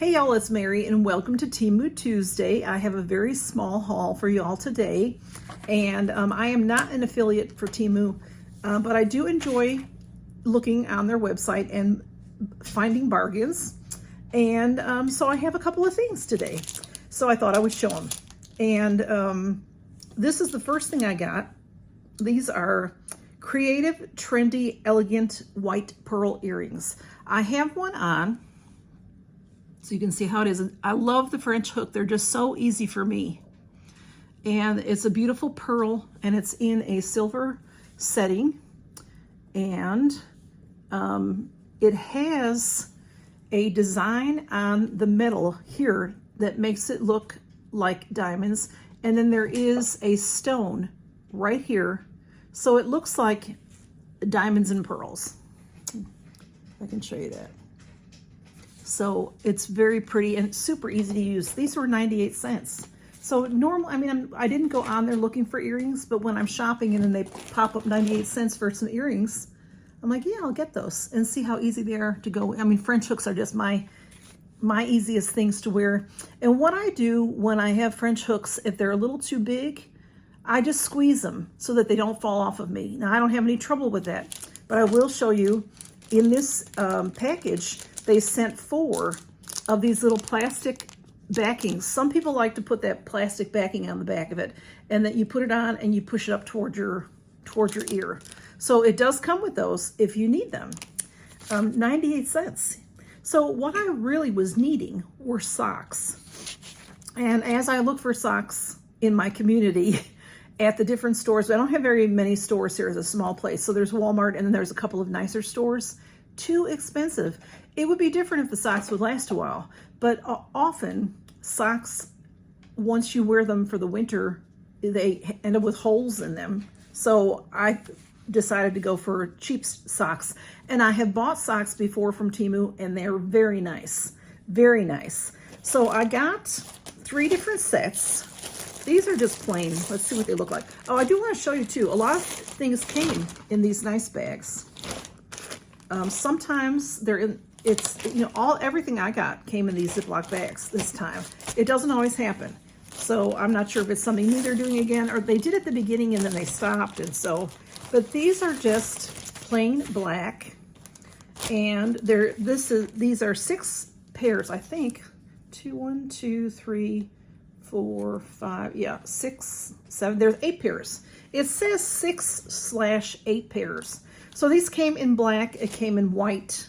Hey y'all, it's Mary and welcome to Temu Tuesday. I have a very small haul for y'all today, and I am not an affiliate for Temu, but I do enjoy looking on their website and finding bargains, and so I have a couple of things today. So I thought I would show them, and this is the first thing I got. These are creative, trendy, elegant white pearl earrings. I have one on, so you can see how it is. I love the French hook. They're just so easy for me. And it's a beautiful pearl, and it's in a silver setting. And it has a design on the metal here that makes it look like diamonds. And then there is a stone right here. So it looks like diamonds and pearls. I can show you that. So it's very pretty and super easy to use. These were 98 cents. So normal, I mean, I didn't go on there looking for earrings, but when I'm shopping and then they pop up 98 cents for some earrings, I'm like, yeah, I'll get those and see how easy they are to go. I mean, French hooks are just my easiest things to wear. And what I do when I have French hooks, if they're a little too big, I just squeeze them so that they don't fall off of me. Now, I don't have any trouble with that, but I will show you in this package, they sent 4 of these little plastic backings. Some people like to put that plastic backing on the back of it, and that you put it on and you push it up towards your ear. So it does come with those if you need them. 98 cents. So what I really was needing were socks. And as I look for socks in my community at the different stores, I don't have very many stores here. It's a small place. So there's Walmart, and then there's a couple of nicer stores. Too expensive. It would be different if the socks would last a while, but often socks, once you wear them for the winter, they end up with holes in them. So I decided to go for cheap socks, and I have bought socks before from Temu, and they're very nice, very nice. So I got 3 different sets. These are just plain. Let's see what they look like. Oh, I do want to show you too. A lot of things came in these nice bags. Sometimes they're in, everything I got came in these Ziploc bags this time. It doesn't always happen. So I'm not sure if it's something new they're doing again, or they did at the beginning and then they stopped. And so, but these are just plain black, and these are 6 pairs, I think. 1, 2, 3, 4, 5, yeah, 6, 7, there's 8 pairs. It says 6/8 pairs. So these came in black, it came in white,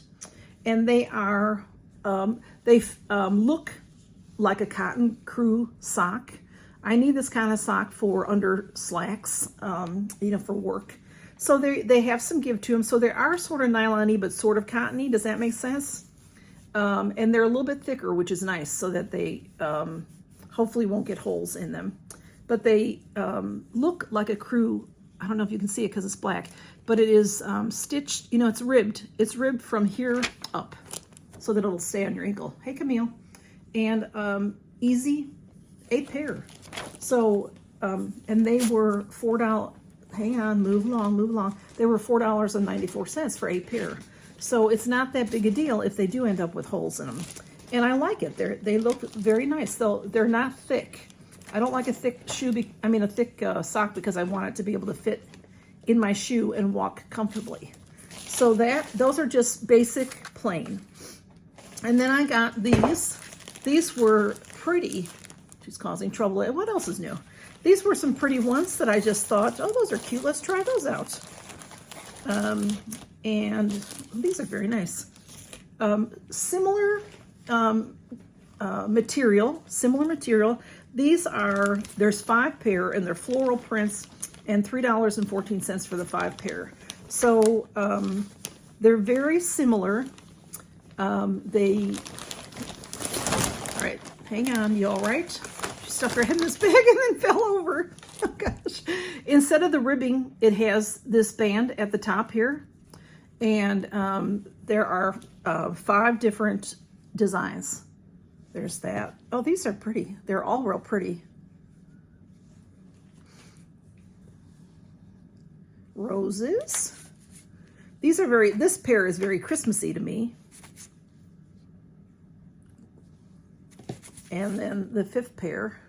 and they are, look like a cotton crew sock. I need this kind of sock for under slacks, for work. So they have some give to them. So they are sort of nylon-y, but sort of cottony. Does that make sense? And they're a little bit thicker, which is nice, so that they hopefully won't get holes in them. But they look like a crew. I don't know if you can see it because it's black, but it is stitched, it's ribbed. It's ribbed from here up so that it'll stay on your ankle. Hey, Camille. And easy, 8 pair. So, and they were $4. Hang on, move along. They were $4.94 for 8 pair. So it's not that big a deal if they do end up with holes in them. And I like it. They look very nice, though they're not thick. I don't like a thick a thick sock, because I want it to be able to fit in my shoe and walk comfortably. So those are just basic plain. And then I got these. These were pretty. She's causing trouble. What else is new? These were some pretty ones that I just thought, oh, those are cute. Let's try those out. And these are very nice. Similar material. There's 5 pair, and they're floral prints, and $3.14 for the 5 pair. So they're very similar. All right, hang on, you all right? She stuck her head in this bag and then fell over. Oh gosh. Instead of the ribbing, it has this band at the top here, and there are 5 different designs. There's that. Oh, these are pretty. They're all real pretty. Roses. This pair is very Christmassy to me. And then the 5th pair,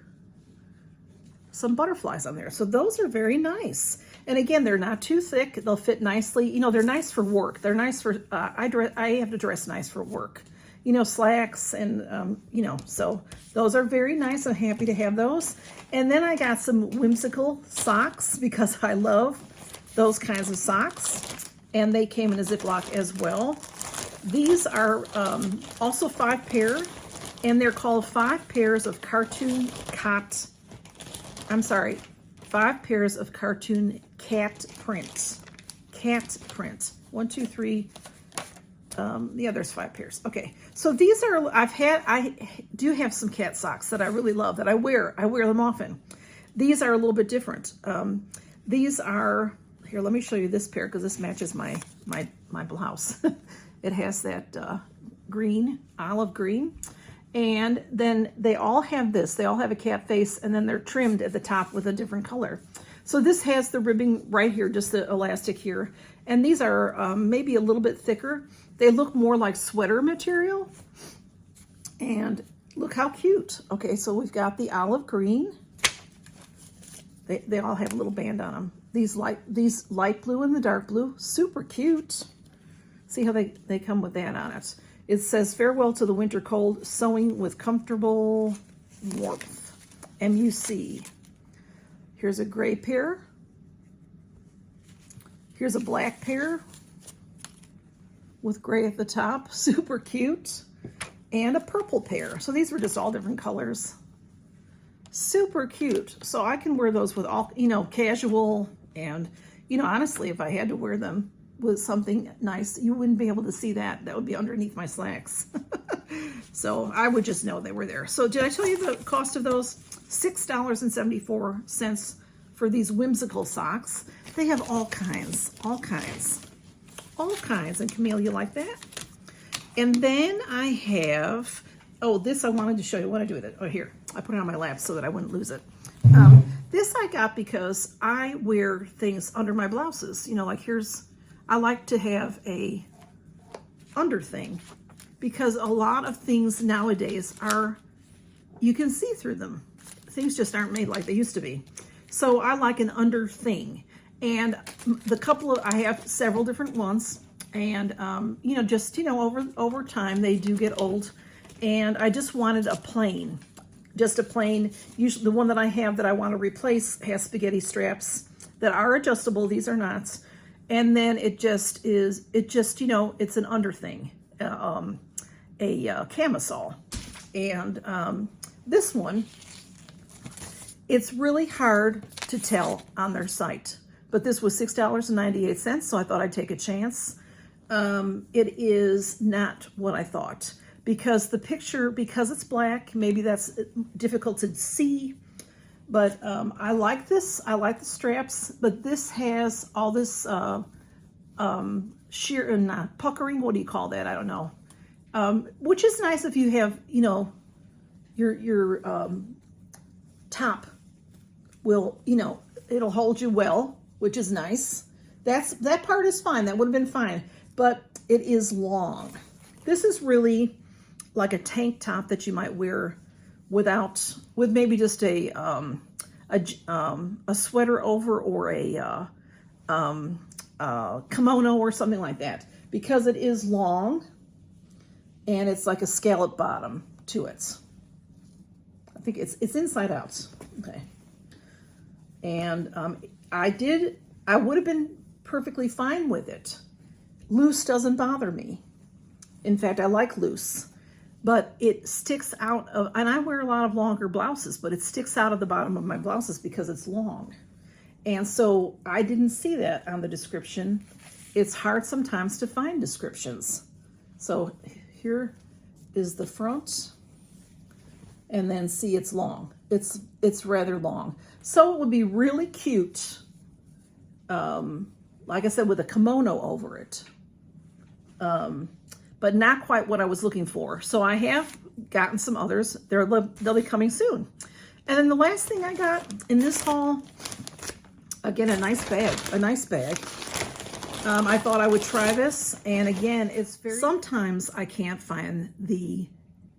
some butterflies on there. So those are very nice. And again, they're not too thick. They'll fit nicely. You know, they're nice for work. They're nice for, I have to dress nice for work. You know, slacks and, you know, so those are very nice. I'm happy to have those. And then I got some whimsical socks because I love those kinds of socks. And they came in a Ziploc as well. These are also 5 pair, and they're called 5 pairs of cartoon cat. I'm sorry, 5 pairs of cartoon cat print. Cat print. 1, 2, 3. Yeah, there's 5 pairs. Okay, so these are, I do have some cat socks that I really love that I wear. I wear them often. These are a little bit different. These are, here, let me show you this pair because this matches my blouse. It has that green, olive green. And then they all have this. They all have a cat face, and then they're trimmed at the top with a different color. So this has the ribbing right here, just the elastic here. And these are maybe a little bit thicker. They look more like sweater material. And look how cute. Okay, so we've got the olive green. They all have a little band on them. These light blue and the dark blue, super cute. See how they come with that on it. It says, farewell to the winter cold, sewing with comfortable warmth. MUC. Here's a gray pair. Here's a black pair with gray at the top, super cute. And a purple pair. So these were just all different colors. Super cute. So I can wear those with all, you know, casual and, you know, honestly, if I had to wear them with something nice, you wouldn't be able to see that. That would be underneath my slacks. So I would just know they were there. So did I tell you the cost of those? $6.74 for these whimsical socks. They have all kinds. And Camille, you like that? And then I have, oh, this I wanted to show you. What did I do with it? Oh, here. I put it on my lap so that I wouldn't lose it. This I got because I wear things under my blouses. You know, like here's, I like to have a under thing because a lot of things nowadays are, you can see through them. Things just aren't made like they used to be. So I like an under thing. And the couple of, I have several different ones. And, you know, just, you know, over time, they do get old. And I just wanted a plain, just a plain, usually the one that I have that I want to replace has spaghetti straps that are adjustable. These are not. And then it just is, you know, it's an under thing, a camisole. And this one, it's really hard to tell on their site, but this was $6.98, so I thought I'd take a chance. It is not what I thought because the picture, because it's black, maybe that's difficult to see. But I like this. I like the straps, but this has all this sheer and not puckering. What do you call that? I don't know. Which is nice if you have, you know, your top will, you know, it'll hold you well, which is nice. That part is fine. That would have been fine, but it is long. This is really like a tank top that you might wear with maybe just a sweater over or a kimono or something like that, because it is long and it's like a scallop bottom to it. I think it's inside out. Okay. And I would have been perfectly fine with it. Loose doesn't bother me. In fact, I like loose. But it sticks out of, and I wear a lot of longer blouses, but it sticks out of the bottom of my blouses because it's long. And so I didn't see that on the description. It's hard sometimes to find descriptions. So here is the front, and then see it's long. It's rather long. So it would be really cute, like I said, with a kimono over it. But not quite what I was looking for. So I have gotten some others. They'll be coming soon. And then the last thing I got in this haul, again, a nice bag. I thought I would try this. And again, sometimes I can't find the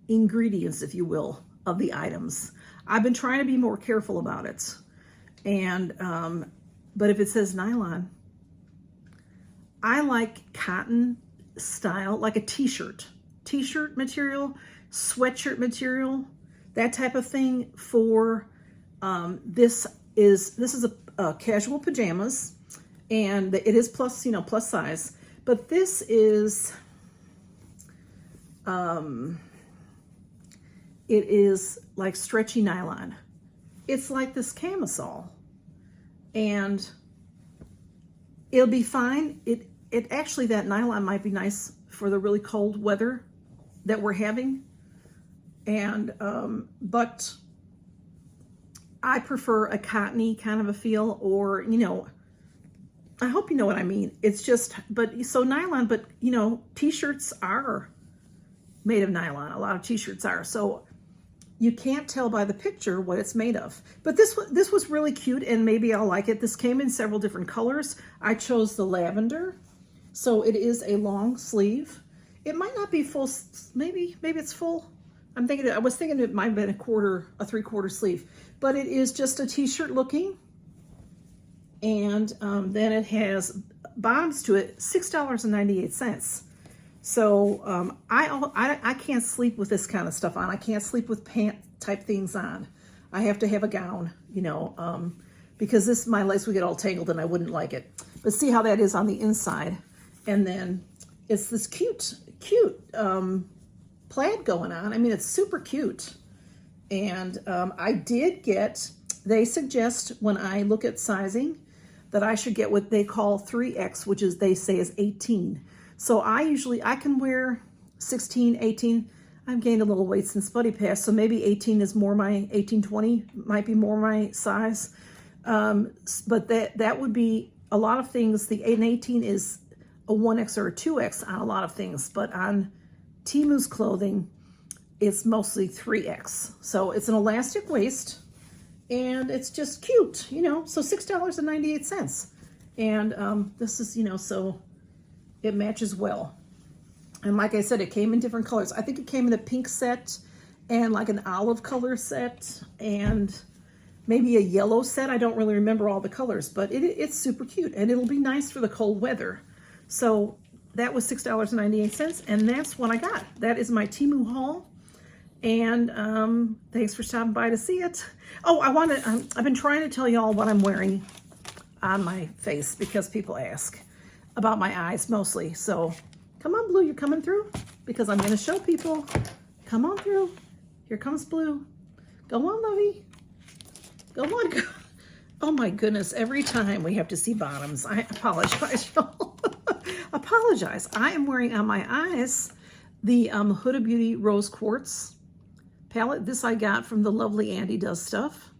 ingredients, if you will, of the items. I've been trying to be more careful about it. And, but if it says nylon, I like cotton style, like a t-shirt material, sweatshirt material, that type of thing for, this is a casual pajamas, and it is plus, plus size, but this is, it is like stretchy nylon. It's like this camisole, and it'll be fine. It actually, that nylon might be nice for the really cold weather that we're having. And, but I prefer a cottony kind of a feel, or, I hope you know what I mean. It's just, but so nylon, but t-shirts are made of nylon. A lot of t-shirts are. So you can't tell by the picture what it's made of. But this was really cute, and maybe I'll like it. This came in several different colors. I chose the lavender. So it is a long sleeve. It might not be full, maybe it's full. I was thinking it might have been a 3/4 sleeve, but it is just a t-shirt looking. And then it has bottoms to it, $6.98. So I can't sleep with this kind of stuff on. I can't sleep with pant type things on. I have to have a gown, because my legs would get all tangled and I wouldn't like it. But see how that is on the inside. And then it's this cute plaid going on. I mean, it's super cute. And I did get, they suggest when I look at sizing that I should get what they call 3X, which is, they say, is 18. So I can wear 16, 18. I've gained a little weight since Buddy passed, so maybe 18 is more my, 18, 20 might be more my size. But that would be a lot of things. The 8 and 18 is a 1X or a 2X on a lot of things, but on Temu's clothing, it's mostly 3X. So it's an elastic waist, and it's just cute, so $6.98. And this is, so it matches well. And like I said, it came in different colors. I think it came in a pink set and like an olive color set and maybe a yellow set. I don't really remember all the colors, but it's super cute, and it'll be nice for the cold weather. So that was $6.98, and that's what I got. That is my Temu haul. And thanks for stopping by to see it. Oh, I've been trying to tell y'all what I'm wearing on my face because people ask about my eyes mostly. So come on, Blue, you're coming through? Because I'm going to show people. Come on through. Here comes Blue. Go on, Lovey. Go on. Go. Oh my goodness, every time we have to see bottoms. I apologize, y'all. Apologize. I am wearing on my eyes the Huda Beauty Rose Quartz palette. This I got from the lovely Andy Does Stuff.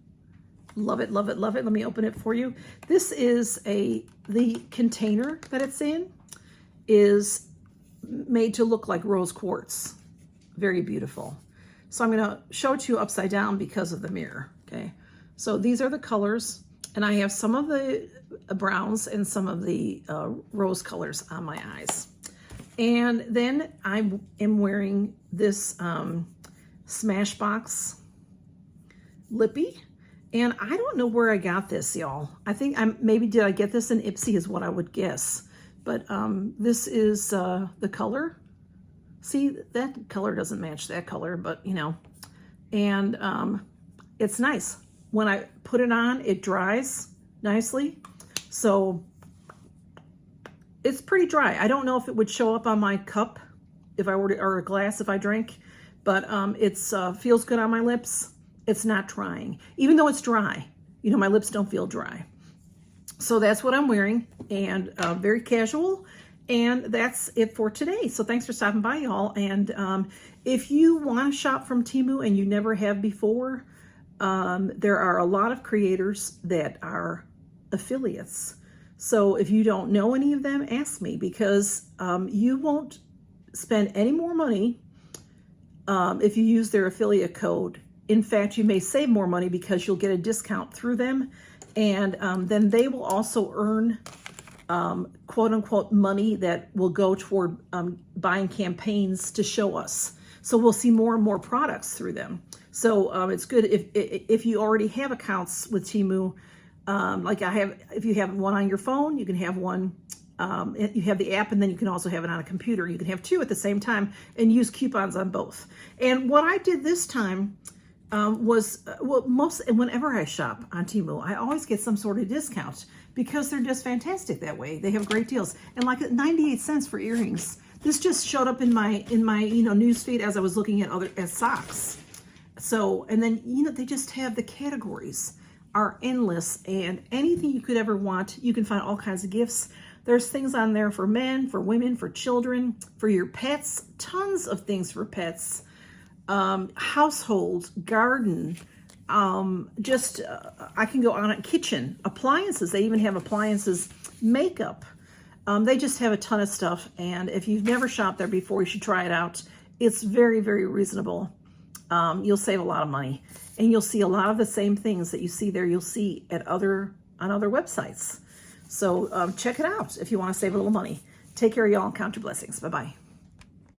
Love it, love it, love it. Let me open it for you. This is the container that it's in is made to look like rose quartz. Very beautiful. So I'm going to show it to you upside down because of the mirror. Okay. So these are the colors, and I have some of the browns and some of the rose colors on my eyes. And then I am wearing this Smashbox Lippy. And I don't know where I got this, y'all. I think maybe did I get this in Ipsy is what I would guess. But this is the color. See, that color doesn't match that color, but and it's nice. When I put it on, it dries nicely. So it's pretty dry. I don't know if it would show up on my cup if I were to, or a glass if I drank, but it's feels good on my lips. It's not drying, even though it's dry. My lips don't feel dry. So that's what I'm wearing, and very casual. And that's it for today. So thanks for stopping by, y'all. And if you want to shop from Temu and you never have before, there are a lot of creators that are affiliates. So if you don't know any of them, ask me, because you won't spend any more money if you use their affiliate code. In fact, you may save more money because you'll get a discount through them. And then they will also earn quote unquote money that will go toward buying campaigns to show us. So we'll see more and more products through them. So it's good if you already have accounts with Temu. Like I have, if you have one on your phone, you can have one. You have the app, and then you can also have it on a computer. You can have two at the same time and use coupons on both. And what I did this time was, whenever I shop on Temu, I always get some sort of discount because they're just fantastic that way. They have great deals, and like 98 cents for earrings. This just showed up in my news feed as I was looking at socks. So, and then they just have the categories are endless, and anything you could ever want, you can find all kinds of gifts. There's things on there for men, for women, for children, for your pets, tons of things for pets, household, garden, I can go on it, kitchen, appliances. They even have appliances, makeup. They just have a ton of stuff, and if you've never shopped there before, you should try it out. It's very, very reasonable. You'll save a lot of money, and you'll see a lot of the same things that you see there, you'll see on other websites. So check it out if you want to save a little money. Take care, y'all, and count your blessings. Bye-bye.